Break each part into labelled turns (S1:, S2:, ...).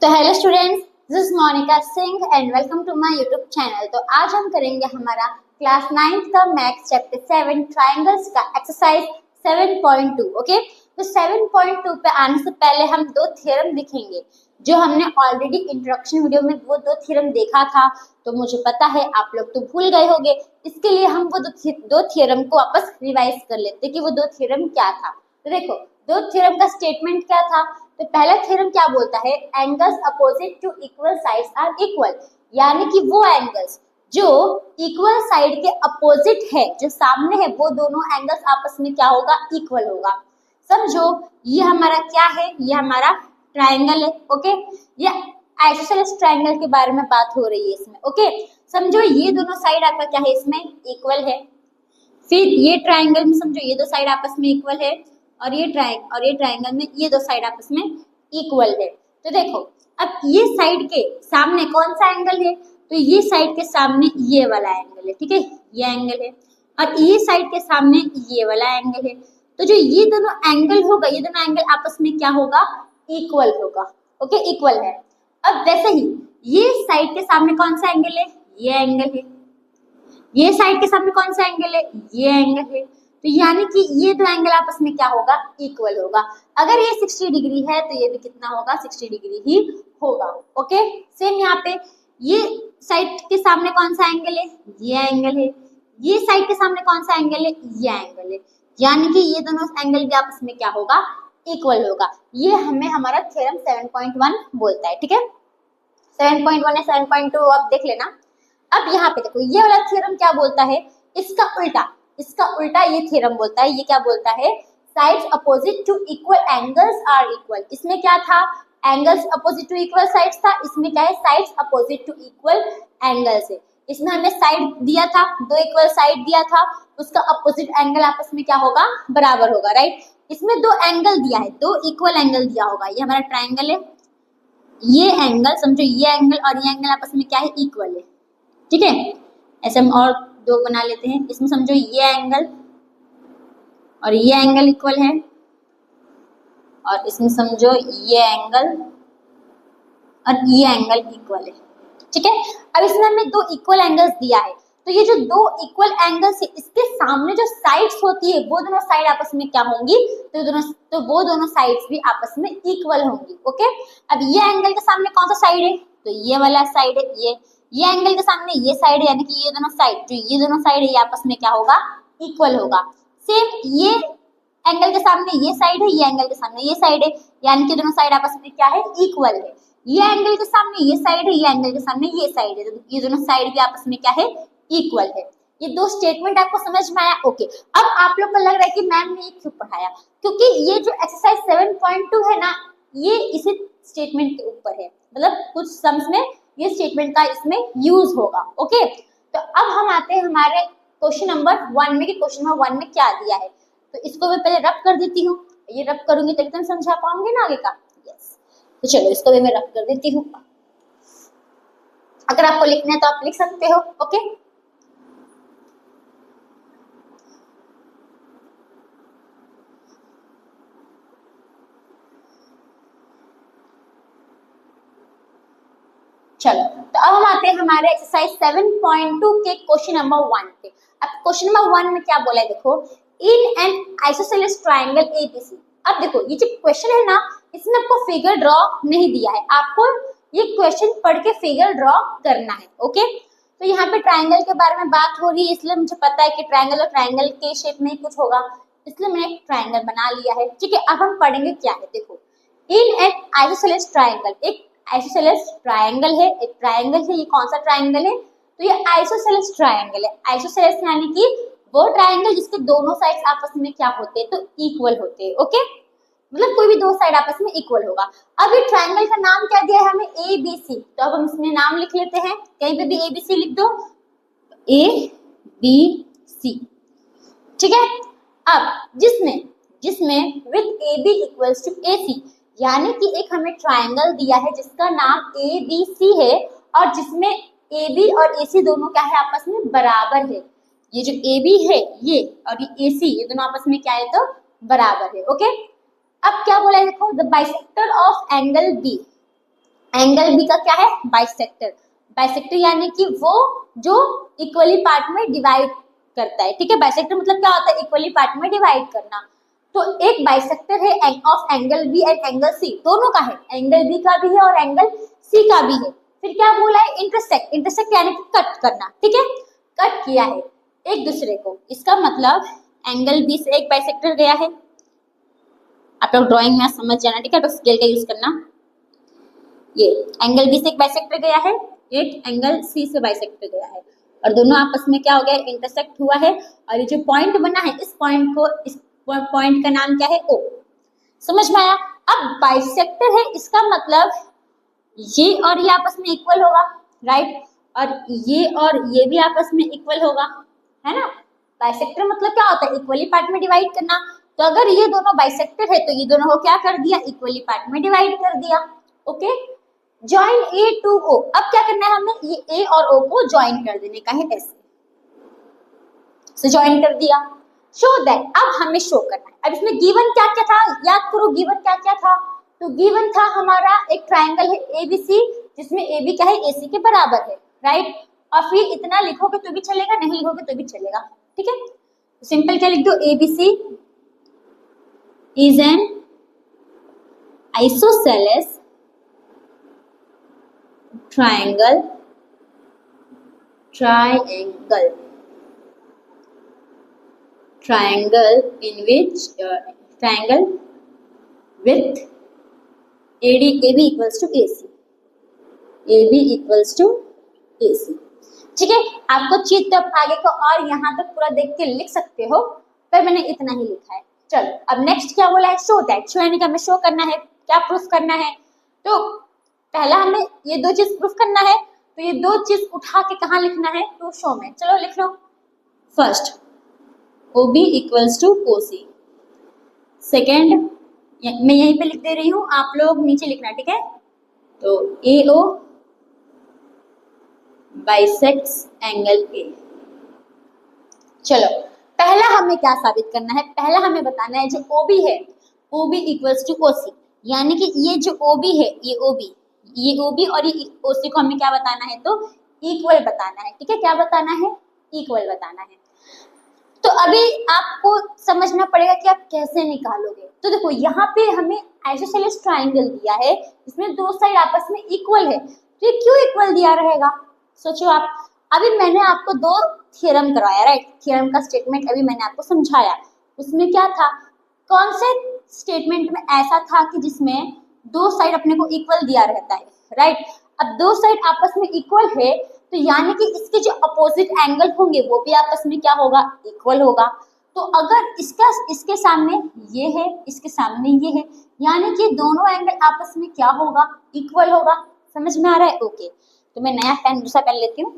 S1: तो hello students, this is Monika Singh and welcome to my YouTube channel. तो आज हम करेंगे हमारा क्लास 9th का मैथ्स चैप्टर 7 ट्रायंगल्स का एक्सरसाइज 7.2। ओके, तो 7.2 पे आने से पहले हम दो थ्योरम दिखेंगे जो हमने ऑलरेडी इंट्रोडक्शन वीडियो में वो दो थ्योरम देखा था। तो मुझे पता है आप लोग तो भूल गए होंगे, इसके लिए हम वो दो थ्योरम को वापस रिवाइज कर लेते कि वो दो थ्योरम क्या था। तो देखो, दो थ्योरम का स्टेटमेंट क्या था। तो पहला थ्योरम क्या बोलता है, angles opposite to equal sides are equal, यानी कि वो एंगल्स जो इक्वल साइड के अपोजिट है, जो सामने है, वो दोनों एंगल्स आपस में क्या होगा, इक्वल होगा। समझो, ये हमारा क्या है, ये हमारा ट्रायंगल है। ओके, ये आइसोसेलेस ट्रायंगल के बारे में बात हो रही है इसमें। ओके, समझो ये दोनों साइड आपका क्या है, इसमें इक्वल है। फिर ये ट्रायंगल में समझो ये दो साइड आपस में इक्वल है, और ये ट्रायंगल में ये दो साइड आपस में इक्वल है। तो देखो, अब ये साइड के सामने कौन सा एंगल है, तो ये साइड के सामने ये वाला एंगल है। ठीक है, ये एंगल है, और ये साइड के सामने ये वाला एंगल है। तो जो ये दोनों एंगल होगा, ये दोनों एंगल आपस में क्या होगा, इक्वल होगा। ओके, इक्वल है। अब वैसे ही ये साइड के सामने कौन सा एंगल है, ये एंगल है। ये साइड के सामने कौन सा एंगल है, ये एंगल है। तो यानी कि ये दो एंगल आपस में क्या होगा, इक्वल होगा। अगर ये 60 डिग्री है तो ये भी कितना होगा, 60 डिग्री ही होगा। ओके, सेम यहाँ पे ये साइड के सामने कौन सा एंगल है, ये एंगल है। ये साइड के सामने कौन सा एंगल है, ये एंगल है। यानी कि ये दोनों एंगल भी आपस में क्या होगा, इक्वल होगा। ये हमें हमारा थ्योरम 7.1 बोलता है। ठीक है, 7.1 है, 7.2 आप देख लेना। अब यहाँ पे देखो, ये वाला थ्योरम क्या बोलता है, इसका उल्टा ये थ्योरम बोलता है। ये क्या बोलता है, sides opposite to equal angles are equal. इसमें क्या था, angles opposite to equal sides था। इसमें क्या है, sides opposite to equal angles है। इसमें हमें साइड दिया था, दो इक्वल साइड दिया था, उसका अपोजिट एंगल आपस में क्या होगा, बराबर होगा। राइट, इसमें दो एंगल दिया है, दो इक्वल एंगल दिया होगा। ये हमारा ट्राइंगल है, ये एंगल समझो, ये एंगल और ये एंगल आपस में क्या है, इक्वल है। ठीक है, ऐसे हम और दो बना लेते हैं। इसमें समझो ये एंगल और ये एंगल इक्वल है, और इसमें समझो ये एंगल और ये एंगल इक्वल है। ठीक है, अब इसमें हमें दो इक्वल एंगल्स दिया है। तो ये जो दो इक्वल एंगल्स है, इसके सामने जो साइड्स होती है, वो दोनों साइड आपस में क्या होंगी, तो वो दोनों साइड्स भी आपस में इक्वल होंगी। ओके, अब ये एंगल के सामने कौन सा साइड है, तो ये वाला साइड है। ये एंगल के सामने ये साइड है, यानी कि ये दोनों साइड, जो ये दोनों साइड है, ये आपस में क्या होगा, इक्वल होगा। सेम ये एंगल के सामने ये साइड है, ये एंगल के सामने ये साइड है, यानी कि दोनों साइड आपस में क्या है, इक्वल है। ये एंगल के सामने ये साइड है, ये एंगल के सामने ये साइड है, तो ये दोनों साइड भी आपस में क्या है, इक्वल है। ये दो स्टेटमेंट आपको समझ में आया। ओके, अब आप लोग को लग रहा है कि मैम ने ये क्यों पढ़ाया, क्योंकि ये जो एक्सरसाइज 7.2 है ना, ये इसी स्टेटमेंट के ऊपर है। मतलब कुछ सम्स में ये स्टेटमेंट का इसमें यूज होगा। ओके, तो अब हम आते हैं हमारे क्वेश्चन नंबर 1 में कि क्वेश्चन नंबर 1 में क्या दिया है। तो इसको मैं पहले रब कर देती हूँ, ये रब करूंगी तभी तुम समझा पाओगे ना आगे का। यस, तो चलो इसको भी मैं रब कर देती हूँ। अगर आपको लिखना है तो आप लिख सकते हो। ओके, चलो, तो अब हम आते हैं हमारे एक्सरसाइज 7.2 के क्वेश्चन नंबर 1 पे। अब क्वेश्चन नंबर 1 में क्या बोला है, देखो, in an isosceles triangle ABC. अब देखो, ये जो क्वेश्चन है ना, इसमें आपको फिगर ड्रॉ नहीं दिया है, आपको ये क्वेश्चन पढ़ के फिगर ड्रॉ करना है। ओके, तो यहाँ पे ट्रायंगल के बारे में बात हो रही है, इसलिए मुझे पता है कि ट्रायंगल और ट्रायंगल के शेप में कुछ होगा, इसलिए मैंने एक ट्रायंगल बना लिया है। ठीक है, अब हम पढ़ेंगे क्या है। देखो, इन एन आइसोसेलेस ट्रायंगल, एक आइसोसेलेस ट्रायंगल है, एक ट्रायंगल है। ये कौन सा ट्रायंगल है, तो ये आइसोसेलेस ट्रायंगल है। आइसोसेलेस यानी कि वो ट्रायंगल जिसके दोनों साइड्स आपस में क्या होते हैं, तो इक्वल होते हैं। ओके, मतलब कोई भी दो साइड आपस में इक्वल होगा। अब ये ट्रायंगल का नाम क्या दिया है हमें, ए बी सी। तो अब हम इसमें नाम लिख लेते हैं, कहीं पे भी ए बी सी लिख दो, ए बी सी। ठीक है, अब जिसमें with A B equals to A C, यानी कि एक हमें ट्रायंगल दिया है जिसका नाम ए बी सी है, और जिसमें ए बी और ए सी दोनों क्या है, आपस में बराबर है। ये जो ए बी है ये, और ये ए सी, ये दोनों आपस में क्या है, तो बराबर है। ओके, अब क्या बोला है, देखो, the bisector of angle B angle B का क्या है, बाइसेक्टर। बाइसेक्टर यानी कि वो जो इक्वली पार्ट में डिवाइड करता है, ठीक है। बाइसेक्टर मतलब क्या होता है, इक्वली पार्ट में डिवाइड करना। तो एक बाइसेक्टर है of angle B and angle C, दोनों का है, एंगल बी का भी है और एंगल सी का भी है। फिर क्या बोला है, इंटरसेक्ट। इंटरसेक्ट यानी कि कट करना, ठीक है, कट किया है एक दूसरे को। इसका मतलब एंगल बी से एक बाइसेक्टर गया है, आप लोग ड्राइंग में समझ जाना, ठीक है, तो स्केल का यूज करना। ये एंगल बी से एक बाइसेक्टर गया है, एक एंगल सी से बाइसेक्टर गया है, और दोनों आपस में क्या हो गया, इंटरसेक्ट हुआ है। और ये जो पॉइंट बना है, इस पॉइंट का नाम क्या है, ओ। समझ में आया। अब बाइसेक्टर है, इसका मतलब ये और ये आपस में इक्वल होगा, राइट, और ये भी आपस में इक्वल होगा, है ना। बाइसेक्टर मतलब क्या होता है, इक्वली पार्ट में डिवाइड करना। तो अगर ये दोनों बाइसेक्टर है तो ये दोनों को क्या कर दिया, इक्वली पार्ट में डिवाइड कर दिया। ओके, ज्वाइन ए टू ओ। अब क्या करना है हमें, ये ए और ओ को ज्वाइन कर देने का है, ऐसे से ज्वाइन कर दिया। शो दैट, अब हमें शो करना है। अब इसमें गिवन क्या क्या था, याद करो गिवन क्या क्या था। तो गिवन था हमारा एक ट्राइंगल है एबीसी, जिसमें एबी क्या है, एसी के बराबर है, राइट। और फिर इतना लिखोगे तो भी चलेगा, नहीं लिखोगे तो भी चलेगा, ठीक है। सिंपल क्या लिख दो, ABC is an isosceles triangle in which triangle with AB equals to AC, AB equals to AC, ठीक है। आपको चीज तो आगे को और यहाँ तक पूरा देख के लिख सकते हो, पर मैंने इतना ही लिखा है। चलो अब नेक्स्ट क्या बोला है, शो दैट। शो यानी कि हमें शो करना है, क्या प्रूफ करना है। तो पहला हमें ये दो चीज प्रूफ करना है, तो ये दो चीज उठा के कहाँ लिखना है, टू शो में। चलो लिख लो। First OB equals to OC, second मैं यहीं पे लिख दे रही हूँ, आप लोग नीचे लिखना, ठीक है। तो AO बाइसेक्ट्स एंगल A। चलो पहला हमें क्या साबित करना है, पहला हमें बताना है जो OB है, OB इक्वल्स टू OC, यानी कि ये जो OB है, ये OB और ये OC को हमें क्या बताना है, तो इक्वल बताना है, ठीक है। क्या बताना है, इक्वल बताना है। तो अभी आपको समझना पड़ेगा कि आप कैसे निकालोगे। तो देखो यहाँ पे हमें आइसोसेलेस ट्राइंगल दिया है, इसमें दो साइड आपस में इक्वल है, तो ये क्यों इक्वल दिया रहेगा, सोचो आप। अभी मैंने आपको दो थ्योरम करवाया, राइट, थ्योरम का स्टेटमेंट अभी मैंने आपको समझाया। उसमें क्या था, कौन से स्टेटमेंट में ऐसा था कि जिसमें दो साइड अपने को इक्वल दिया रहता है, राइट। अब दो साइड आपस में इक्वल है, तो यानी कि इसके जो अपोजिट एंगल होंगे वो भी आपस में क्या होगा, इक्वल होगा। तो अगर इसके सामने ये है, इसके सामने ये है, यानी कि दोनों एंगल आपस में क्या होगा, इक्वल होगा। समझ में आ रहा है, ओके। तो मैं नया पेन दूसरा पेन लेती हूँ।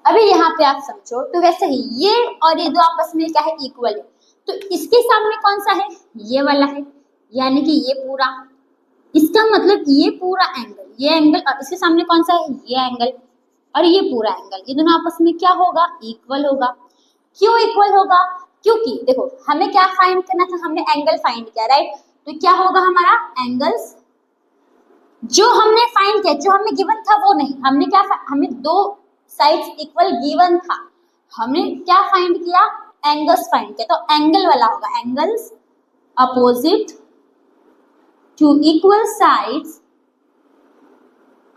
S1: अभी यहाँ पे आप समझो, तो वैसे ही ये और ये दो आपस में क्या है, इक्वल है। तो इसके सामने कौन सा है, ये वाला है, यानी कि ये पूरा, इसका मतलब ये पूरा एंगल, ये एंगल, और इसके सामने कौन सा है, ये एंगल और ये पूरा एंगल, ये दोनों आपस में क्या होगा, इक्वल होगा। क्यों इक्वल होगा, क्योंकि देखो हमें क्या फाइंड करना था, हमने एंगल फाइंड किया, राइट। तो क्या होगा हमारा एंगल्स, जो हमने फाइंड किया, जो हमें गिवन था वो नहीं, हमने क्या, हमें दो साइड्स इक्वल गिवन था, हमने क्या फाइंड किया, एंगल्स फाइंड किया। तो एंगल वाला होगा, angles opposite to equal sides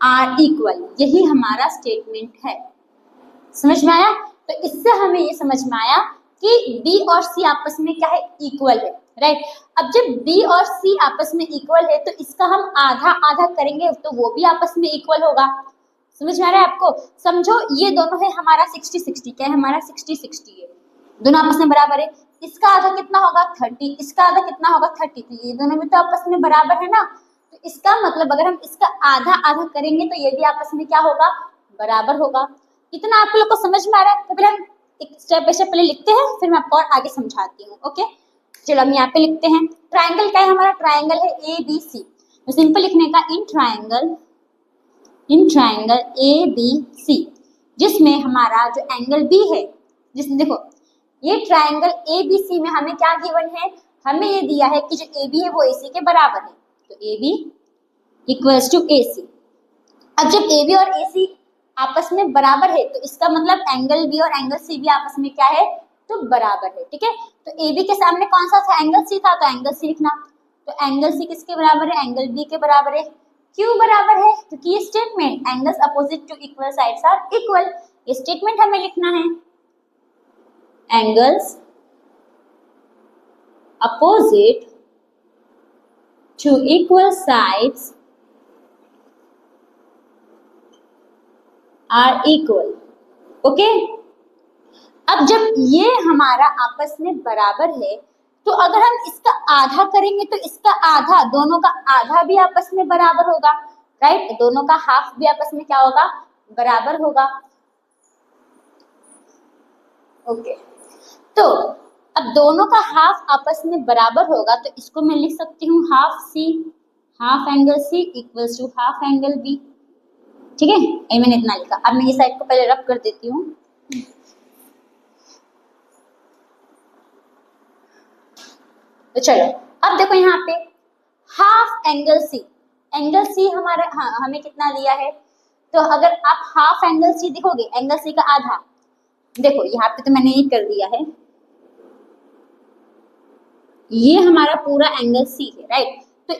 S1: are equal, यही हमारा स्टेटमेंट है। समझ में आया। तो इससे हमें ये समझ में आया कि B और C आपस में क्या है, इक्वल है, राइट। अब जब B और C आपस में इक्वल है, तो इसका हम आधा आधा करेंगे तो वो भी आपस में इक्वल होगा। समझ में आ रहा है आपको। समझो ये दोनों है हमारा 60-60, क्या है हमारा 60-60 है, दोनों आपस में बराबर है। इसका आधा कितना होगा, 30, इसका आधा कितना होगा, 30, तो ये दोनों भी तो आपस में बराबर है ना। तो इसका मतलब अगर हम इसका आधा आधा करेंगे तो ये भी आपस में क्या होगा, बराबर होगा। इतना आप लोग को समझ में आ रहा है। तो पहले हम एक स्टेप बाय स्टेप पहले लिखते हैं, फिर मैं आपको और आगे समझाती हूँ, ओके। चलो हम यहाँ पे लिखते हैं, ट्राइंगल क्या है हमारा, ट्राइंगल है ABC। तो सिंपल लिखने का, इन ट्राइंगल ABC, जिसमें हमारा जो एंगल B है, जिसमें देखो ये ट्राइंगल ABC में हमें क्या गिवन है, हमें ये दिया है कि जो AB है वो AC के बराबर है, तो AB इक्वल्स टू AC। अब जब AB और AC आपस में बराबर है तो इसका मतलब एंगल B और एंगल C भी आपस में क्या है, तो बराबर है, ठीक है। तो AB के सामने कौन सा था, एंगल C था, तो एंगल C लिखना। तो एंगल C किसके बराबर है, एंगल B के बराबर है। क्यों बराबर है, क्योंकि ये statement angles opposite to equal sides are equal, ये स्टेटमेंट हमें लिखना है। Angles opposite to equal sides are equal, okay. अब जब ये हमारा आपस में बराबर है तो अगर हम इसका आधा करेंगे तो इसका आधा, दोनों का आधा भी आपस में बराबर होगा, राइट। दोनों का हाफ भी आपस में क्या होगा, बराबर होगा, ओके। तो अब दोनों का हाफ आपस में बराबर होगा तो इसको मैं लिख सकती हूँ half C, half angle C equals to half angle B, ठीक है। ये मैंने इतना लिखा। अब मैं ये साइड को पहले रब कर देती हूँ। तो चलो अब देखो यहाँ पे half angle C, angle C हमारा हमें कितना दिया है, तो अगर आप हाफ एंगल C देखोगे, एंगल C का आधा, देखो यहाँ पे तो मैंने ये कर दिया है, ये हमारा पूरा एंगल C है, राइट। तो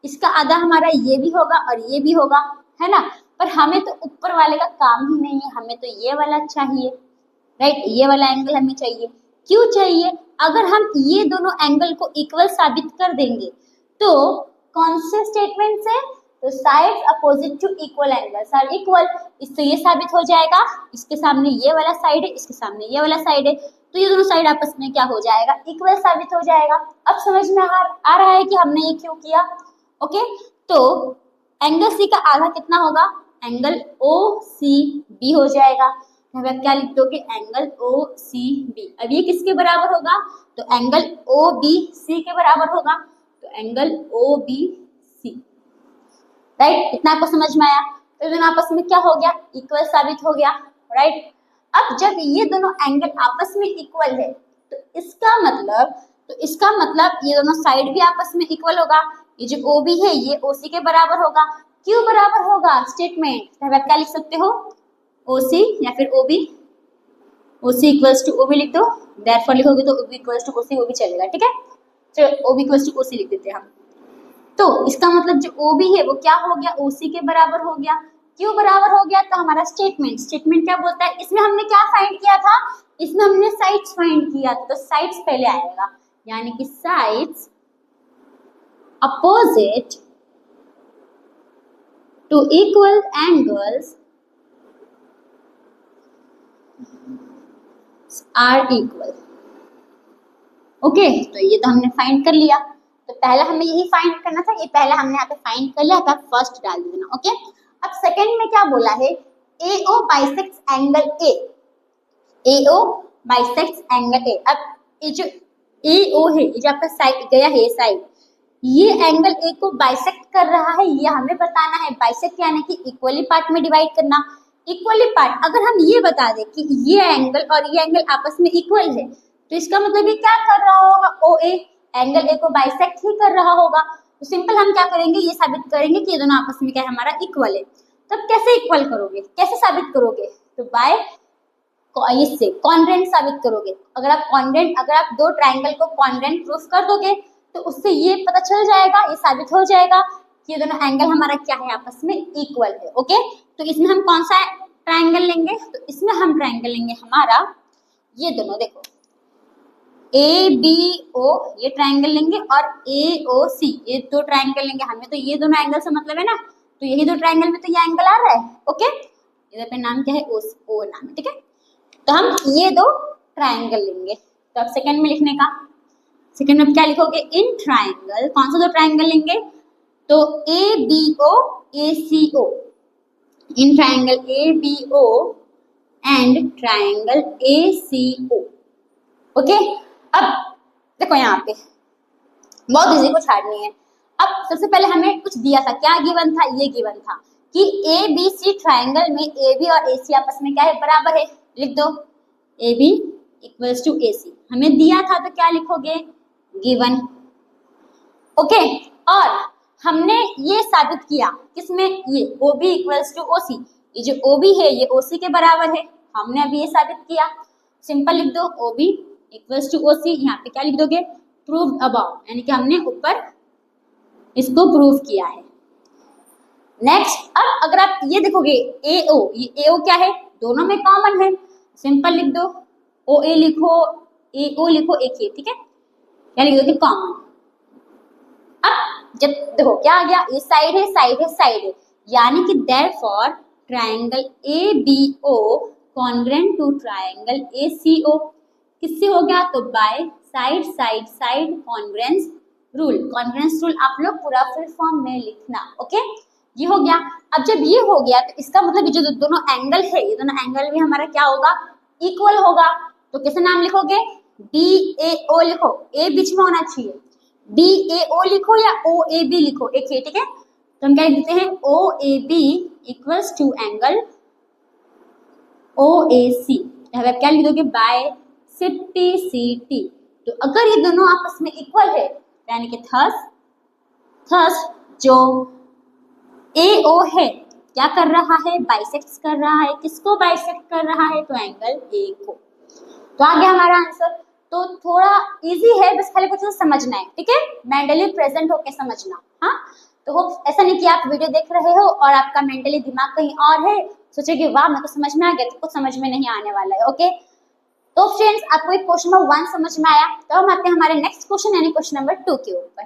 S1: इसका आधा हमारा ये भी होगा और ये भी होगा, है ना। पर हमें तो ऊपर वाले का काम ही नहीं है, हमें तो ये वाला चाहिए, राइट। ये वाला एंगल हमें चाहिए। क्यों चाहिए, अगर हम ये दोनों एंगल को इक्वल साबित कर देंगे तो कौन से स्टेटमेंट से, तो sides opposite to equal angles are equal, इससे ये साबित हो जाएगा, इसके सामने ये वाला साइड है, इसके सामने ये वाला साइड है, तो ये दोनों साइड आपस में क्या हो जाएगा, इक्वल साबित हो जाएगा। अब समझ में आ रहा है कि हमने ये क्यों किया, ओके। तो एंगल C का आधा कितना होगा, एंगल OCB हो जाएगा। अब क्या लिख दोगे, एंगल OCB। अब ये किसके बराबर होगा, तो एंगल OBC के बराबर होगा, तो एंगल OBC, राइट। इतना आपको समझ में आया। तो दोनों आपस में क्या हो गया, इक्वल साबित हो गया, राइट। अब जब ये दोनों एंगल आपस में इक्वल है तो इसका मतलब ये दोनों साइड भी आपस में इक्वल होगा। ये जो OB है ये OC के बराबर होगा। क्यों बराबर होगा, स्टेटमेंट, तो आप क्या लिख सकते हो, OC या फिर OB, OC equals to OB लिख दो, देयरफॉर लिखोगे तो OB इक्वल्स टू OC, वो भी चलेगा, ठीक है। चलो OB इक्वल्स टू OC लिख देते हैं हम। तो इसका मतलब जो OB है वो क्या हो गया, OC के बराबर हो गया। क्यों बराबर हो गया, तो हमारा स्टेटमेंट क्या बोलता है, इसमें हमने क्या फाइंड किया था, इसमें हमने साइड्स फाइंड किया था, तो साइड्स पहले आएगा, यानी कि sides opposite to equal angles are equal, okay. तो ये तो हमने फाइंड कर लिया, तो पहला हमें यही फाइंड करना था, ये पहला हमने यहाँ पे फाइंड कर लिया था, फर्स्ट डाल देना, ओके। अब सेकंड में क्या बोला है, AO bisects angle A, AO bisects angle A। अब ये जो AO है, ये जो आपका साइड गया है साइड, ये एंगल A को बाइसेक्ट कर रहा है, ये हमें बताना है। बाइसेक्ट यानी कि इक्वली पार्ट में डिवाइड करना, इक्वली पार्ट। अगर हम ये बता दें कि ये एंगल और ये एंगल आपस में इक्वल है तो इसका मतलब ये क्या कर रहा होगा, OA एंगल A को बाइसेक्ट ही कर रहा होगा। तो सिंपल हम क्या करेंगे, ये साबित करेंगे कि ये दोनों आपस में क्या है, हमारा इक्वल है। तब कैसे इक्वल करोगे, कैसे साबित करोगे, तो बाय इससे कॉन्ग्रुएंट साबित करोगे। अगर आप दो ट्राइंगल को कॉन्ग्रुएंट प्रूफ कर दोगे तो उससे ये पता चल जाएगा, ये साबित हो जाएगा कि ये दोनों एंगल हमारा क्या है, आपस में इक्वल है, ओके। तो इसमें हम कौन सा ट्राइंगल लेंगे, तो इसमें हम ट्राइंगल लेंगे हमारा ये दोनों, देखो ABO ये ट्राइंगल लेंगे और AOC ये दो ट्राइंगल लेंगे। हमें तो ये दोनों एंगल से मतलब है ना, तो यही दो ट्राइंगल में तो ये एंगल आ रहा है, ओके। इधर पे नाम क्या है, O नाम है, ठीक है। तो हम ये दो ट्राइंगल लेंगे। तो अब सेकंड में लिखने का, सेकंड में क्या लिखोगे, इन ट्राइंगल, कौन सा दो ट्राइंगल लेंगे, तो ABO ACO, in triangle ABO and triangle ACO, okay. अब देखो यहाँ पे बहुत इजी को छाड़नी है। अब सबसे पहले हमें कुछ दिया था, क्या गिवन था, ये गिवन था कि ABC ट्राइंगल में AB और AC आपस में क्या है, बराबर है। लिख दो AB इक्वल्स टू AC, हमें दिया था तो क्या लिखोगे, गिवन। ओके, और हमने ये साबित किया किसमें, ये OB इक्वल्स टू OC, ये जो OB है ये OC के बराबर है, हमने अभी ये साबित किया। सिंपल लिख दो OB इक्वल्स टू OC, यहाँ पे क्या लिख दोगे, प्रूव्ड अबाउ, यानी कि हमने ऊपर इसको प्रूव किया है। नेक्स्ट, अब अगर आप ये देखोगे AO, ये AO क्या है, दोनों में कॉमन है, सिंपल लिख दो OA लिखो AO लिखो एक ही, ठीक है, क्या लिख दोगे, कॉमन। अब जब देखो क्या आ गया, ये साइड है साइड है साइड है, यानी कि therefore triangle ABO congruent to triangle ACO, किससे हो गया, तो by side side side congruence rule. Congruence rule आप लोग पूरा फुल फॉर्म में लिखना। ओके, ये हो गया। अब जब ये हो गया तो इसका मतलब जो दोनों एंगल है, ये दोनों एंगल भी हमारा क्या होगा, इक्वल होगा। तो कैसे नाम लिखोगे, DAO लिखो, A बीच में होना चाहिए, DAO लिखो या OAB लिखो, एक ही, ठीक है। तो हम क्या लिखते हैं, OAB equals to angle OAC, अब क्या लिख दोगे, बाय CPCT। तो अगर ये दोनों आपस में इक्वल है, यानी कि थस जो AO है क्या कर रहा है, बाइसेक्ट कर रहा है, किसको बाइसेक्ट कर रहा है, तो एंगल A को। तो आ गया हमारा आंसर। तो थोड़ा इजी है, बस खाली कुछ समझना है, ठीक है, मेंटली प्रेजेंट होके समझना। हाँ, तो होप ऐसा नहीं कि आप वीडियो देख रहे हो और आपका मेंटली दिमाग कहीं और है, सोचे कि वाह मेरे को समझ में आ गया, तो कुछ समझ में नहीं आने वाला है। ओके, तो फ्रेंड्स आपको एक क्वेश्चन नंबर 1 समझ में आया, तो हम आते हैं हमारे नेक्स्ट क्वेश्चन यानी क्वेश्चन नंबर 2 के ऊपर।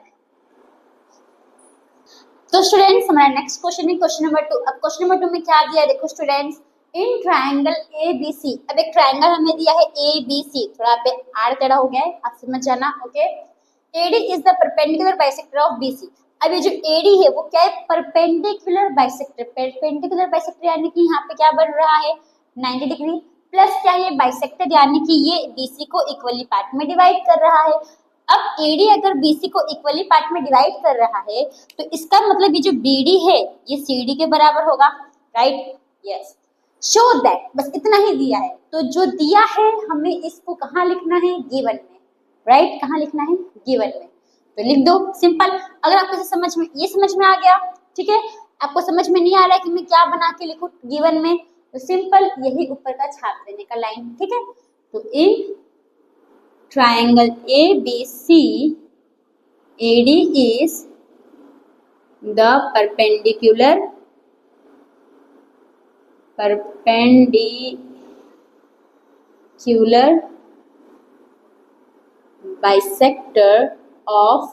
S1: तो स्टूडेंट्स हमारा नेक्स्ट क्वेश्चन है क्वेश्चन नंबर 2। अब क्वेश्चन नंबर 2 में क्या दिया है, देखो स्टूडेंट्स, इन ट्रायंगल ABC, अब एक ट्रायंगल हमें दिया है ABC, थोड़ा पे आर टेढ़ा हो गया है, आप समझ जाना। Okay, AD is the perpendicular bisector of BC। अब ये जो AD है वो क्या है, परपेंडिकुलर बाइसेक्टर। परपेंडिकुलर बाइसेक्टर यानी कि यहाँ पे क्या बन रहा है, 90 डिग्री, प्लस क्या है, बाइसेक्टर यानी कि ये BC को इक्वली पार्ट में डिवाइड कर रहा है। अब AD अगर BC को इक्वली पार्ट में डिवाइड कर रहा है तो इसका मतलब ये जो BD है ये CD के बराबर होगा, राइट, यस। शो दैट, बस इतना ही दिया है, तो जो दिया है हमें इसको कहाँ लिखना है, गिवन में, राइट, कहाँ लिखना है, गिवन में। तो लिख दो, सिंपल। अगर आपको समझ में, ये समझ में आ गया, ठीक है, आपको समझ में नहीं आ रहा है कि मैं क्या बना के लिखूं गिवन में, तो सिंपल यही ऊपर का छाप देने का लाइन, ठीक है। तो इन triangle ABC, AD is the perpendicular bisector of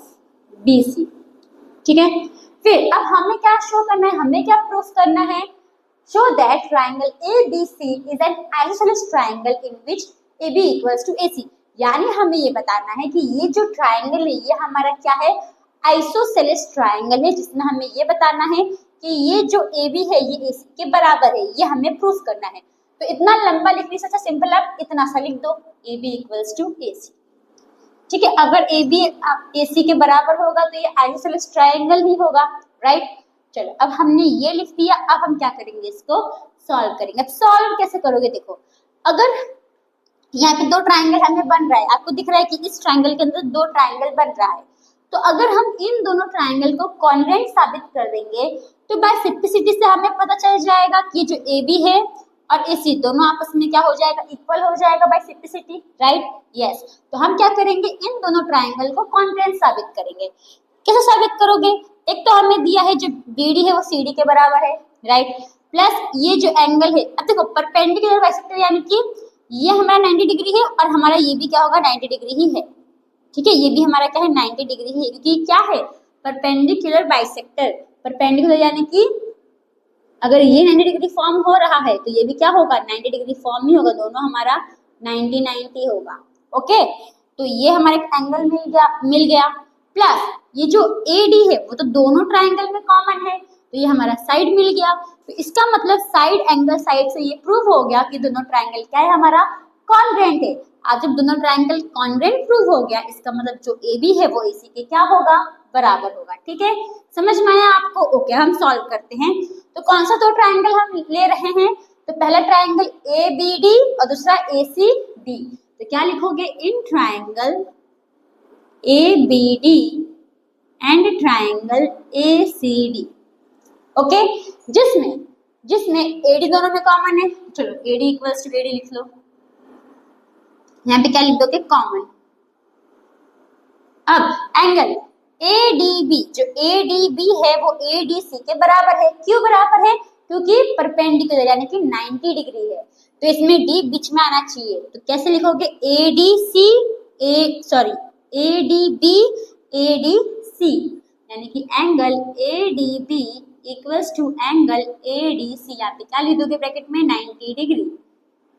S1: BC, ठीक है। फिर अब हमें क्या शो करना है, हमें क्या प्रूफ करना है, show that triangle ABC is an isosceles triangle in which AB equals to AC, यानी हमें ये बताना है कि ये जो ट्राइंगल है ये हमारा क्या है, आइसोसेलेस ट्राइंगल है, जिसमें हमें ये बताना है कि ये जो AB है ये AC के बराबर है, ये हमें प्रूफ करना है। तो इतना लंबा लिखने से अच्छा सिंपल आप इतना सा लिख दो, AB इक्वल्स टू AC, ठीक है। अगर AB AC के बराबर होगा तो ये आइसोसेलेस ट्राइंगल ही होगा, राइट। चलो अब हमने ये लिख दिया, अब हम क्या करेंगे, इसको सॉल्व करेंगे। अब सॉल्व कैसे करोगे, देखो अगर यहाँ पे दो ट्राइंगल हमें बन रहा है, आपको दिख रहा है कि इस ट्राइंगल के अंदर दो ट्राइंगल बन रहा है, तो अगर हम इन दोनों ट्राइंगल को कॉन्ग्रुएंट साबित कर देंगे तो बाय सिंप्लिसिटी से हमें पता चल जाएगा कि जो AB है और AC दोनों आपस में क्या हो जाएगा, इक्वल हो जाएगा बाय सिंप्लिसिटी, राइट, यस। तो हम क्या करेंगे, इन दोनों ट्राइंगल को कॉन्ग्रुएंट साबित करेंगे। कैसे साबित करोगे, एक तो हमें दिया है जो BD है वो CD के बराबर है, राइट, प्लस ये जो एंगल है, अब देखो परपेंडिकुलर बाइसेक्टर यानी कि ये हमारा 90 डिग्री है और हमारा ये भी क्या होगा, 90 डिग्री ही है, ठीक है, ये भी हमारा क्या है, 90 डिग्री ही है, क्योंकि क्या है, परपेंडिकुलर बाइसेक्टर। परपेंडिकुलर यानी कि अगर ये 90 डिग्री फॉर्म हो रहा है तो ये भी क्या होगा, 90 डिग्री फॉर्म ही होगा, दोनों हमारा 90-90 होगा। ओके, तो ये हमारे एंगल मिल गया, प्लस ये जो AD है वो तो दोनों ट्राइंगल में कॉमन है, तो ये हमारा साइड मिल गया। तो इसका मतलब साइड एंगल साइड से ये प्रूव हो गया कि दोनों ट्राइंगल क्या है, हमारा कॉन्ग्रुएंट है। आज जब दोनों ट्राइंगल कॉन्ग्रुएंट प्रूव हो गया, इसका मतलब जो AB है वो AC के क्या होगा, बराबर होगा, ठीक है, समझ में आया आपको। ओके, हम सॉल्व करते हैं। तो कौन सा दो ट्राइंगल हम ले रहे हैं, तो पहला ट्राइंगल ABD और दूसरा ACD। तो क्या लिखोगे, in triangle ABD and triangle ACD। Okay, जिसमें जिसमें AD दोनों में कॉमन है। चलो AD इक्वल्स टू AD लिख लो, यहाँ पे क्या लिख दोगे, कॉमन। अब एंगल ADB, जो ADB है वो ADC के बराबर है। क्यों बराबर है? क्योंकि परपेंडिकुलर यानी कि 90 डिग्री है, तो इसमें D बीच में आना चाहिए। तो कैसे लिखोगे, ADB ADC, यानी कि angle ADB equals to angle ADC। यहाँ पे क्या लिख दोगे ब्रैकेट में, 90 डिग्री।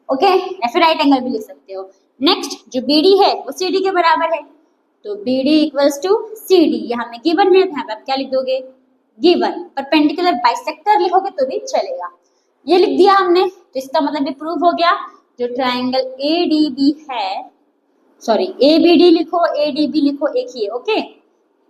S1: ओके, या फिर राइट एंगल भी लिख सकते हो। नेक्स्ट जो BD है वो CD के बराबर है, तो BD इक्वल्स टू CD। यहाँ में गिवन है, यहाँ पे आप क्या लिख दोगे, गिवन। परपेंडिकुलर बाइसेक्टर लिखोगे तो भी चलेगा। ये लिख दिया हमने, तो इसका मतलब ये प्रूव हो गया। जो ट्राइंगल ADB है, सॉरी ABD लिखो ADB लिखो एक ही है। ओके,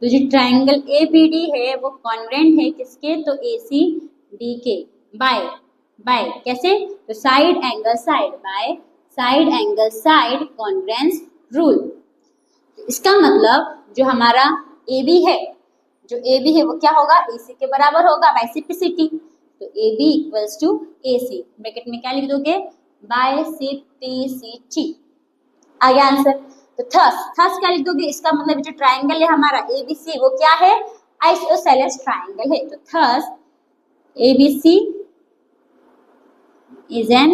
S1: तो जो ट्राइंगल ABD है वो कॉन्ग्रुएंट है किसके, तो ACD के। बाय कैसे, तो side angle side, by side angle side congruence rule. इसका मतलब जो हमारा AB है, जो AB है वो क्या होगा, AC के बराबर होगा बाय सिप्लिसिटी। तो AB equals to AC, bracket में क्या लिख दोगे, बाय सिप्लिसिटी। आगे आंसर। तो थस क्या लिख दोगे, इसका मतलब जो ट्राइंगल है हमारा ABC वो क्या है, आइसोसेलेस ट्राइंगल है। तो thus ABC is an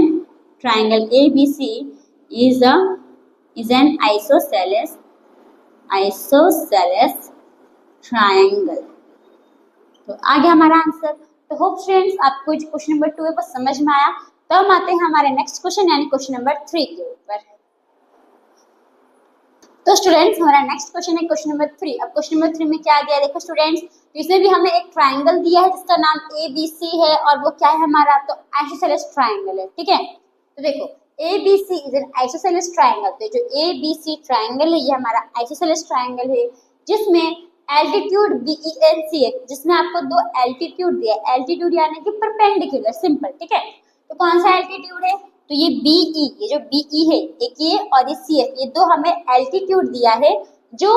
S1: triangle ABC is an isosceles triangle। तो आगे हमारा आंसर। तो होप स्टूडेंट्स आपको जो क्वेश्चन नंबर 2 है वो समझ में आया। तो हम आते हैं हमारे नेक्स्ट क्वेश्चन यानी क्वेश्चन नंबर 3 के ऊपर। तो स्टूडेंट्स हमारा नेक्स्ट क्वेश्चन है क्वेश्चन नंबर 3। अब क्वेश्चन नंबर 3 में क्या दिया है देखो स्टूडेंट्स, तो इसमें भी हमें एक ट्राइंगल दिया है जिसका नाम ABC है और वो क्या है हमारा, तो आइसोसेलेस ट्राइंगल है। ठीक है, तो देखो ABC is an isosceles triangle. तो जो ABC ट्राइंगल है ये हमारा आइसोसेलेस ट्राइंगल है, जिसमें एल्टीट्यूड BENC है, जिसमें आपको दो एल्टीट्यूड दिया है। एल्टीट्यूड यानी कि परपेंडिकुलर, सिंपल। ठीक है, तो कौन सा एल्टीट्यूड है, तो ये BE, ये जो BE है एक ये और ये CF, ये दो हमें एल्टीट्यूड दिया है जो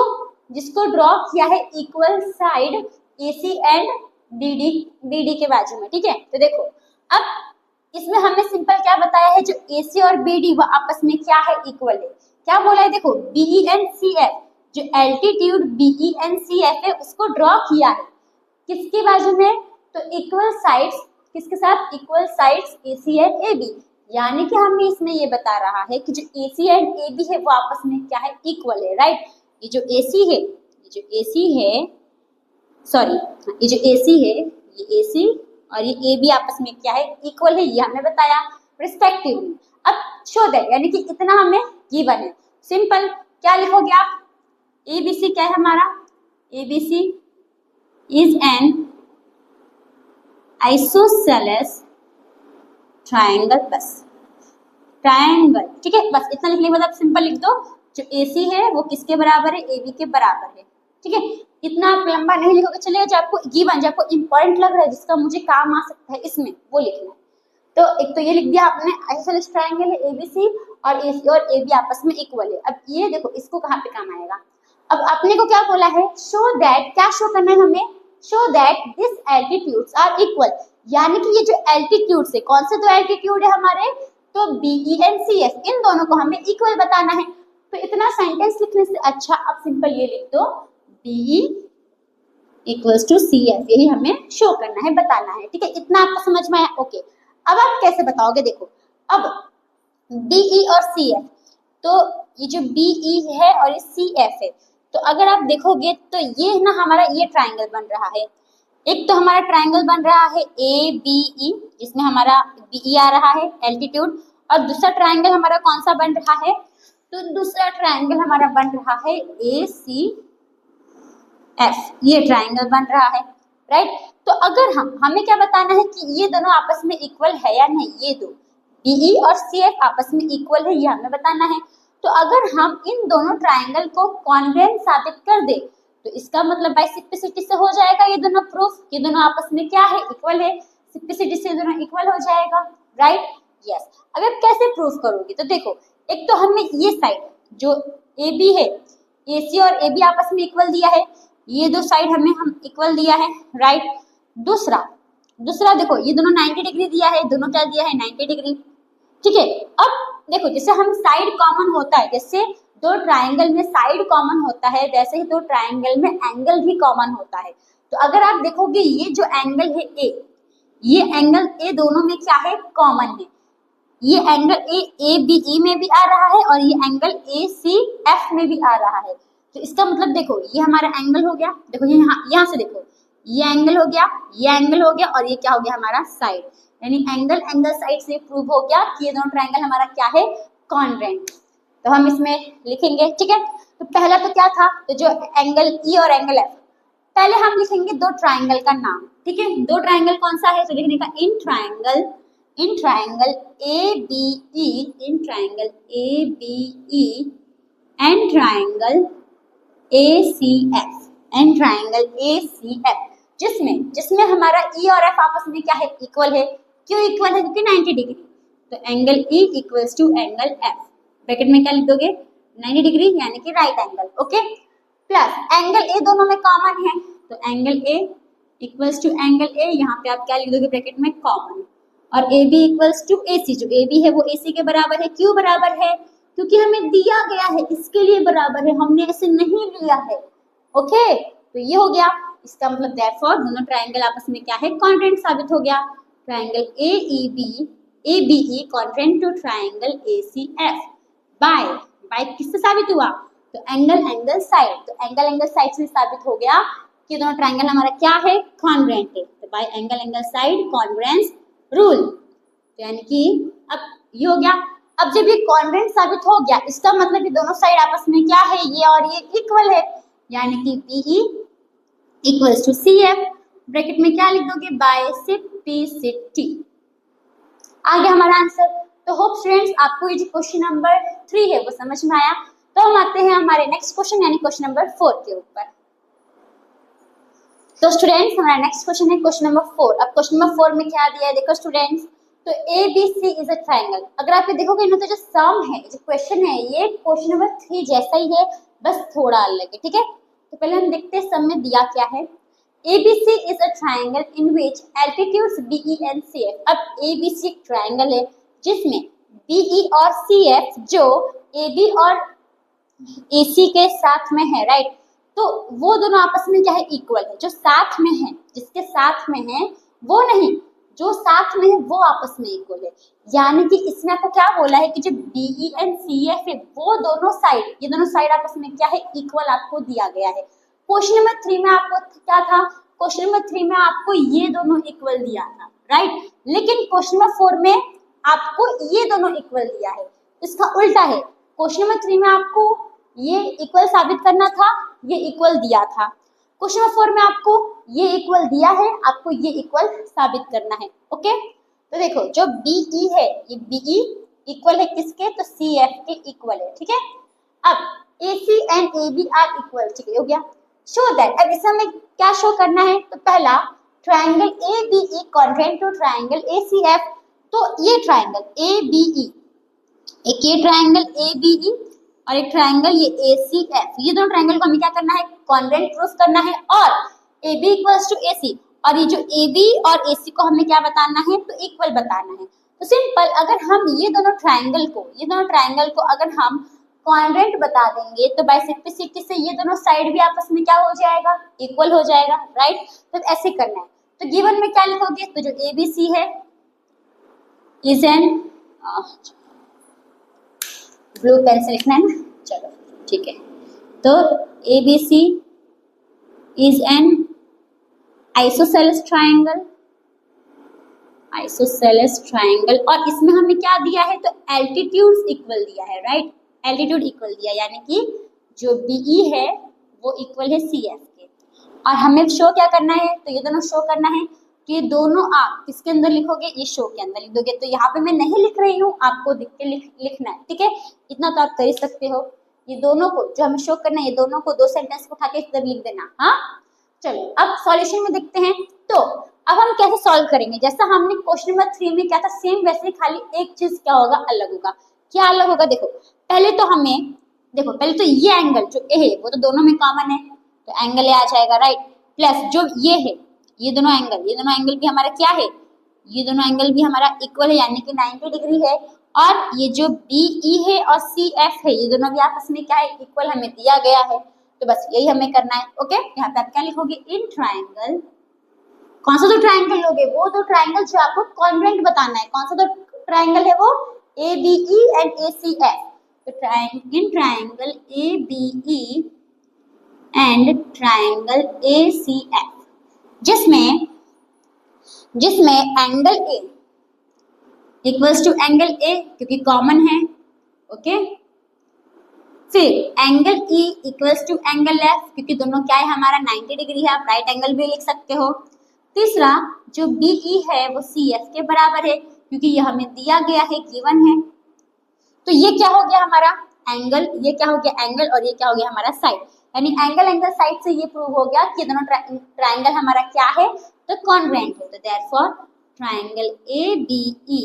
S1: जिसको ड्रॉ किया है equal side AC and BD के बाजू में। ठीक है, तो देखो अब इसमें हमें सिंपल क्या बताया है, जो AC और BD वो आपस में क्या है, इक्वल है। क्या बोला है, देखो BENCF, जो एल्टीट्यूड BENCF है उसको ड्रॉ किया है किसके बाजू में, तो इक्वल साइड्स, किसके साथ, equal sides AC and AB। यानी कि हमें इसमें ये बता रहा है कि जो AC एंड AB है वो आपस में क्या है, इक्वल है। राइट, ये जो AC है, ये जो AC है, ये AC और ये AB आपस में क्या है, इक्वल है, ये हमें बताया रिस्पेक्टिवली। अब शो दैट, यानी कि इतना हमें गिवन है। सिंपल क्या लिखोगे आप, ABC क्या है हमारा, ABC is an isosceles triangle, बस ट्राइंगल। ठीक है, बस इतना लिखने के बाद आप सिंपल लिख दो, जो AC है वो किसके बराबर है, AB के बराबर है। ठीक है, इतना आप लंबा नहीं लिखोगे, चलिए जो आपको गिवन, जो आपको इंपॉर्टेंट लग रहा है, जिसका मुझे काम आ सकता है इसमें, वो लिखना है। तो एक तो ये लिख दिया आपने, आइसोसेलेस ट्राइंगल है ABC और AC और AB आपस में इक्वल है। अब ये देखो इसको कहाँ पे काम आएगा। अब अपने को क्या बोला है, शो दैट, क्या शो करना है हमें, show that this altitudes are equal. यानी कि ये जो एल्टीट्यूड्स है, कौन से दो एल्टीट्यूड है हमारे, तो BENCF, इन दोनों को हमें इक्वल बताना है। तो इतना सेंटेंस लिखने से अच्छा आप सिंपल ये लिख दो, BE इक्वल्स टू CF, यही हमें शो करना है, बताना है। ठीक है, इतना आपको समझ में आया। ओके, अब आप कैसे बताओगे, देखो अब BE और CF, तो ये जो BE है और ये CF है, तो अगर आप देखोगे तो ये ना हमारा ये ट्राइंगल बन रहा है। एक तो हमारा ट्राइंगल बन रहा है ABE, जिसमें हमारा BE आ रहा है एल्टीट्यूड, और दूसरा ट्राइंगल हमारा कौन सा बन रहा है, तो दूसरा ट्राइंगल हमारा बन रहा है ACF, ये ट्राइंगल बन रहा है। राइट, तो अगर हमें क्या बताना है कि ये दोनों आपस में इक्वल है या नहीं, ये दो BE और CF आपस में इक्वल है, ये हमें बताना है। तो अगर हम इन दोनों ट्राइंगल को कॉन्ग्रुएंट साबित कर दे, तो इसका मतलब बाय सिप्लिसिटी से हो जाएगा ये दोनों प्रूफ, ये दोनों आपस में क्या है, इक्वल है। सिप्लिसिटी से दोनों इक्वल हो जाएगा। Right, yes. अब आप कैसे प्रूफ करोगे, तो देखो एक तो हमें ये साइड जो AB है, AC और AB आपस में इक्वल दिया है, ये दो साइड हमें हम इक्वल दिया है, राइट। दूसरा देखो ये दोनों 90 डिग्री दिया है, दोनों क्या दिया है 90 डिग्री, ठीक है। अब देखो जैसे हम साइड कॉमन होता है, जैसे दो ट्राइंगल में साइड कॉमन होता है, वैसे ही दो ट्राइंगल में एंगल भी कॉमन होता है। तो अगर आप देखोगे ये जो एंगल है A, ये एंगल A दोनों में क्या है कॉमन है, ये एंगल ए बी ई में भी आ रहा है और ये एंगल ए सी एफ में भी आ रहा है। तो इसका मतलब देखो ये हमारा एंगल हो गया, देखो ये यहाँ से देखो ये एंगल हो गया, ये एंगल हो गया और ये क्या हो गया हमारा साइड, यानी एंगल साइड से प्रूव हो गया कि ये दोनों ट्राइंगल हमारा क्या है कॉन्ग्रुएंट। तो हम इसमें लिखेंगे, ठीक है। तो पहला तो क्या था, तो जो एंगल ई और एंगल एफ, पहले हम लिखेंगे दो ट्राइंगल का नाम, ठीक है। दो ट्राइंगल कौन सा है, तो लिखने का इन triangle ABE, in triangle ABE and triangle ACF, and triangle ACF, जिसमें हमारा E और F आपस में क्या है इक्वल है। क्यों इक्वल है, क्योंकि 90 डिग्री। तो angle E equals to angle F, bracket में क्या लिख दोगे 90 डिग्री यानी कि right angle, okay. Plus angle A दोनों में कॉमन है, तो angle A equals to angle A, यहाँ पे आप क्या लिख दोगे ब्रैकेट में कॉमन, और AB इक्वल्स टू AC, जो AB है वो AC के बराबर है। क्यों बराबर है, क्योंकि हमें दिया गया है इसके लिए बराबर है, हमने ऐसे नहीं लिया है, ओके। तो ये हो गया, इसका मतलब देयरफॉर दोनों ट्राइंगल आपस में क्या है कॉन्ग्रुएंट साबित हो गया। Triangle ABE congruent to triangle ACF by किससे साबित हुआ, तो एंगल साइड, तो एंगल साइड से साबित हो गया कि दोनों ट्राइंगल हमारा क्या है कॉन्ग्रुएंट है। तो bye angle side congruence rule, यानी कि अब ये हो गया। अब जब ये कॉन्ग्रुएंट साबित हो गया, इसका मतलब ये दोनों साइड आपस में क्या है, ये और ये इक्वल है, यानी कि BE equals to CF, bracket में क्या लिख दोगे बाय से P से T। आ गया हमारा आंसर। तो होप स्टूडेंट्स आपको ये जो क्वेश्चन नंबर 3 है वो समझ में आया। तो हम आते हैं हमारे नेक्स्ट क्वेश्चन यानी क्वेश्चन नंबर 4 के ऊपर। तो स्टूडेंट्स हमारा नेक्स्ट क्वेश्चन है क्वेश्चन नंबर 4। अब क्वेश्चन नंबर 4 में क्या दिया है देखो स्टूडेंट्स, तो ABC इज अ ट्राइंगल। अगर आप ये देखोगे ना, तो जो सम है, जो क्वेश्चन है, ये क्वेश्चन नंबर 3 जैसा ही है, बस थोड़ा अलग है, ठीक है। तो पहले हम देखते हैं सम में दिया क्या है। ABC is a triangle in which altitudes BE and CF। अब ABC एक ट्राइंगल है जिसमें BE और CF जो AB और AC के साथ में है, राइट। तो वो दोनों आपस में क्या है इक्वल है, जो साथ में है, जिसके साथ में है वो नहीं, जो साथ में है वो आपस में इक्वल है। यानी कि इसमें आपको क्या बोला है कि जो BE एंड CF है वो दोनों साइड, ये दोनों साइड आपस में क्या है इक्वल आपको दिया गया है। क्वेश्चन नंबर 3 में आपको क्या था, क्वेश्चन नंबर 3 में आपको ये दोनों इक्वल दिया था, राइट। लेकिन क्वेश्चन नंबर 4 में आपको ये दोनों इक्वल दिया है, इसका उल्टा है। क्वेश्चन नंबर 3 में आपको ये इक्वल साबित करना था, ये इक्वल दिया था। क्वेश्चन नंबर 4 में आपको ये इक्वल दिया है, आपको ये इक्वल साबित करना है, ओके। तो देखो जो BE है, ये BE इक्वल है किसके, तो CF के इक्वल है, ठीक है। अब AC and AB are equal, ठीक है, हो गया। शो दैट, अब इसमें हमें क्या शो करना है, तो पहला triangle ABE congruent to triangle ACF। तो ये ट्राइंगल ABE, एक ये ट्राइंगल ABE और एक ट्राइंगल ये ACF, ये दोनों ट्राइंगल को हमें क्या करना है कॉन्ग्रुएंट प्रूफ करना है, और AB इक्वल्स टू AC, और ये जो AB और AC को हमें क्या बताना है, तो इक्वल बताना है। तो सिंपल, अगर हम ये दोनों ट्राइंगल को अगर हम कॉन्ग्रुएंट बता देंगे, तो बाय सिंपलिसिटी से ये दोनों साइड भी आपस में क्या हो जाएगा इक्वल हो जाएगा, राइट। तो ऐसे करना है। तो गिवन में क्या लिखोगे, तो जो ABC है इज एन, ब्लू पेन से लिखना है ना, चलो ठीक है। तो ABC is an isosceles triangle, और इसमें हमें क्या दिया है, तो एल्टीट्यूड्स इक्वल दिया है, राइट। एल्टीट्यूड इक्वल दिया, यानी कि जो BE है वो इक्वल है CF के, और हमें शो क्या करना है, तो ये दोनों शो करना है कि दोनों आप किसके अंदर लिखोगे, ये शो के अंदर लिख दोगे। तो यहाँ पे मैं नहीं लिख रही हूँ, आपको दिख के लिखना है, ठीक है। इतना तो आप कर ही सकते हो। ये दोनों को जो हमें शो करना है, ये दोनों को दो सेंटेंस को उठा के इधर लिख देना, हाँ। चलो अब सॉल्यूशन में देखते हैं। तो अब हम कैसे सॉल्व करेंगे, जैसा हमने क्वेश्चन नंबर 3 में क्या था, सेम वैसे खाली एक चीज क्या होगा अलग होगा। क्या अलग होगा, देखो पहले तो हमें देखो पहले तो ये एंगल जो ए है वो तो दोनों में कॉमन है, तो एंगल ए आ जाएगा, राइट। प्लस जो ये है, ये दोनों एंगल भी हमारा क्या है, ये दोनों एंगल भी हमारा इक्वल है, यानी कि 90 डिग्री है। और ये जो BE है और CF है, ये दोनों भी आपस में क्या है, इक्वल हमें दिया गया है। तो बस यही हमें करना है, ओके। यहाँ पे आप क्या लिखोगे, इन ट्राइंगल, कौन सा तो ट्राइंगल लोगे, वो तो ट्राइंगल जो आपको कॉन्ग्रुएंट बताना है, कौन सा तो ट्राइंगल है वो, ABE एंड ACF। तो in triangle ABE and triangle ACF, जिसमें angle A equals to angle A क्योंकि कॉमन है, ओके। फिर angle E equals to angle F क्योंकि दोनों क्या है हमारा 90 डिग्री है, आप राइट एंगल भी लिख सकते हो। तीसरा जो BE है वो CF के बराबर है क्योंकि यह हमें दिया गया है, गिवन है। तो ये क्या हो गया हमारा एंगल, ये क्या हो गया एंगल, और ये क्या हो गया हमारा साइड, यानी एंगल साइड से ये प्रूव हो गया कि दोनों ट्राइंगल हमारा क्या है, तो कॉन्ग्रुएंट है। तो therefore triangle ABE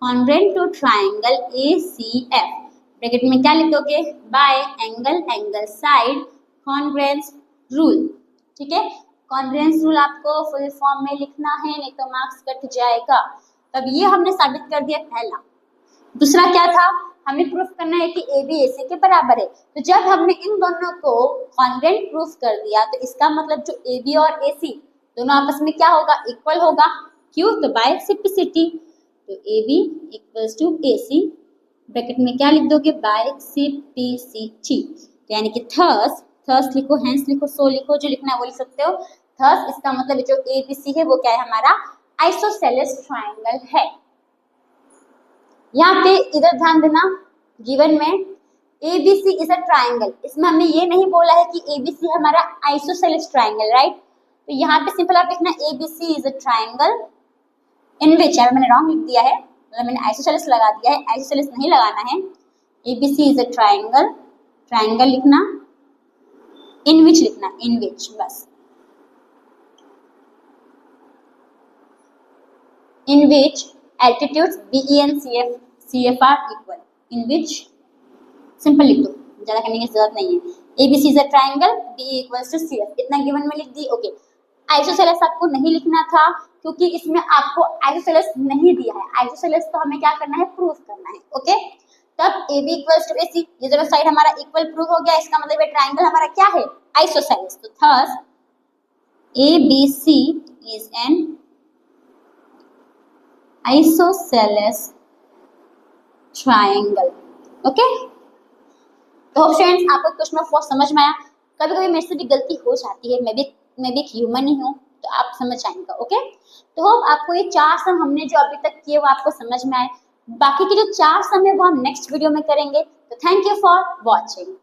S1: congruent to triangle ACF। Bracket में क्या लिख दोगे, by angle side congruence rule, ठीक है। कॉन्ग्रुएंस रूल आपको फुल फॉर्म में लिखना है, नहीं तो मार्क्स कट जाएगा। तब ये हमने साबित कर दिया पहला। दूसरा क्या था, हमें प्रूफ करना है कि AB AC के बराबर है। तो जब हमने इन दोनों को कॉन्ग्रुएंट प्रूफ कर दिया तो इसका मतलब जो AB और AC दोनों आपस में क्या होगा, इक्वल होगा। क्यों, तो बाय सिंप्लिसिटी। तो AB equals to AC, bracket में क्या लिख दोगे, बाय सिंप्लिसिटी। यानी कि थर्स लिखो, हेंस लिखो, सो लिखो, जो लिखना है वो लिख सकते हो। थर्स इसका मतलब जो ABC है वो क्या है, हमारा आइसोसेलेस ट्राइंगल है। यहाँ पे इधर ध्यान देना, गिवन में ABC इज अ ट्राइंगल, इसमें हमने ये नहीं बोला है कि ABC हमारा आइसोसेलेस ट्राइंगल, राइट। तो यहाँ पे सिंपल आप लिखना ABC is a triangle in which, मैंने रॉन्ग लिख दिया है, मतलब मैंने आइसोसेलेस लगा दिया है, आइसोसेलेस नहीं लगाना है। ABC इज अ ट्राइंगल लिखना, इन विच लिखना, इन विच, बस इन विच altitudes BE and CF are equal, in which simple लिख दो, ज्यादा करने की जरूरत नहीं है। ABC is a triangle, BE equals to CF, इतना गिवन में लिख दी, ओके। आइसोसेलेस आपको नहीं लिखना था क्योंकि इसमें आपको आइसोसेलेस नहीं दिया है, आइसोसेलेस तो हमें क्या करना है, प्रूफ करना है, ओके। तब AB equals to AC, ये दोनों साइड हमारा इक्वल प्रूफ हो गया, इसका मतलब ये ट्राइंगल हमारा क्या है, आइसोसेलेस। तो थर्स ABC is an isosceles triangle, okay. तो फ्रेंड्स आपको क्वेश्चन ऑफ समझ में आया। कभी कभी मेरे से भी गलती हो जाती है, मैं भी एक ह्यूमन ही हूँ, तो आप समझ आएंगे, ओके। तो होप आपको ये 4 सम हमने जो अभी तक किए वो आपको समझ में आए। बाकी के जो 4 सम है वो हम नेक्स्ट वीडियो में करेंगे। तो थैंक यू फॉर वॉचिंग।